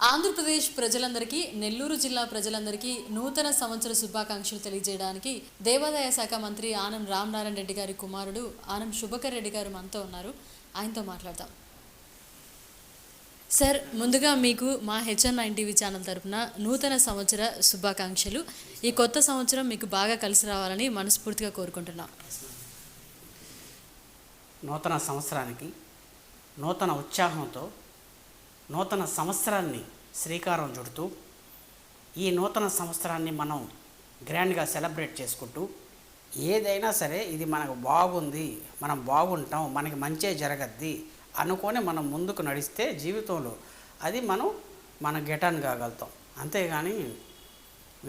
ఆంధ్రప్రదేశ్ ప్రజలందరికీ, నెల్లూరు జిల్లా ప్రజలందరికీ నూతన సంవత్సర శుభాకాంక్షలు తెలియజేయడానికి దేవాదాయ శాఖ మంత్రి ఆనం రామనారాయణ రెడ్డి గారి కుమారుడు ఆనం శుభకర్ రెడ్డి గారు మనతో ఉన్నారు. ఆయనతో మాట్లాడదాం. సార్, ముందుగా మీకు మా హెచ్ఎన్9 టీవీ ఛానల్ తరపున నూతన సంవత్సర శుభాకాంక్షలు. ఈ కొత్త సంవత్సరం మీకు బాగా కలిసి రావాలని మనస్ఫూర్తిగా కోరుకుంటున్నాం. నూతన సంవత్సరానికి నూతన ఉత్సాహంతో నూతన సంవత్సరాన్ని శ్రీకారం చుడుతూ ఈ నూతన సంవత్సరాన్ని మనం గ్రాండ్గా సెలబ్రేట్ చేసుకుంటూ ఏదైనా సరే ఇది మనకు బాగుంది, మనం బాగుంటాం, మనకి మంచే జరగద్ది అనుకొని మనం ముందుకు నడిస్తే జీవితంలో అది మన గెటాన్ కాగలుగుతాం. అంతేగాని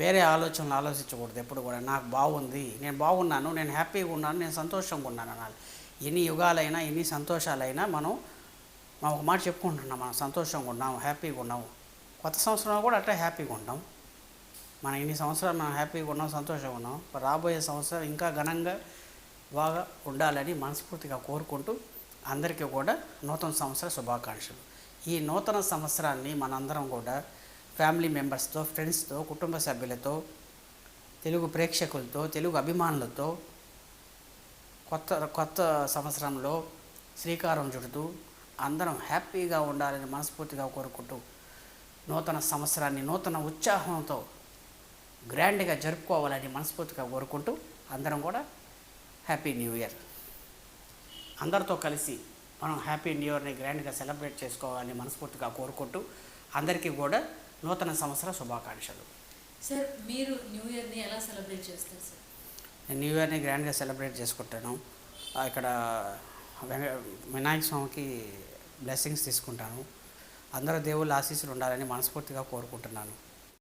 వేరే ఆలోచనలు ఆలోచించకూడదు. ఎప్పుడు కూడా నాకు బాగుంది, నేను బాగున్నాను, నేను హ్యాపీగా ఉన్నాను, నేను సంతోషంగా ఉన్నాను అనాలి. ఎన్ని యుగాలైనా ఎన్ని సంతోషాలైనా మనం ఒక మాట చెప్పుకుంటున్నాం, మనం సంతోషంగా ఉన్నాం, హ్యాపీగా ఉన్నాం. కొత్త సంవత్సరంలో కూడా అట్లా హ్యాపీగా ఉంటాం. మనం ఇన్ని సంవత్సరాలు మనం హ్యాపీగా ఉన్నాం, సంతోషంగా ఉన్నాం. రాబోయే సంవత్సరం ఇంకా ఘనంగా బాగా ఉండాలని మనస్ఫూర్తిగా కోరుకుంటూ అందరికీ కూడా నూతన సంవత్సర శుభాకాంక్షలు. ఈ నూతన సంవత్సరాన్ని మనందరం కూడా ఫ్యామిలీ మెంబర్స్తో, ఫ్రెండ్స్తో, కుటుంబ సభ్యులతో, తెలుగు ప్రేక్షకులతో, తెలుగు అభిమానులతో కొత్త సంవత్సరంలో శ్రీకారం చుడుతూ అందరం హ్యాపీగా ఉండాలని మనస్ఫూర్తిగా కోరుకుంటూ నూతన సంవత్సరాన్ని నూతన ఉత్సాహంతో గ్రాండ్గా జరుపుకోవాలని మనస్ఫూర్తిగా కోరుకుంటూ అందరం కూడా హ్యాపీ న్యూ ఇయర్. అందరితో కలిసి మనం హ్యాపీ న్యూ ఇయర్ని గ్రాండ్గా సెలబ్రేట్ చేసుకోవాలని మనస్ఫూర్తిగా కోరుకుంటూ అందరికీ కూడా నూతన సంవత్సర శుభాకాంక్షలు. సార్, మీరు న్యూ ఇయర్ని ఎలా సెలబ్రేట్ చేస్తారు సార్? నేను న్యూ ఇయర్ని గ్రాండ్గా సెలబ్రేట్ చేసుకుంటాను. ఇక్కడ వినాయక స్వామికి బ్లెస్సింగ్స్ తీసుకుంటాను. అందరూ దేవుళ్ళ ఆశీస్సులు ఉండాలని మనస్ఫూర్తిగా కోరుకుంటున్నాను.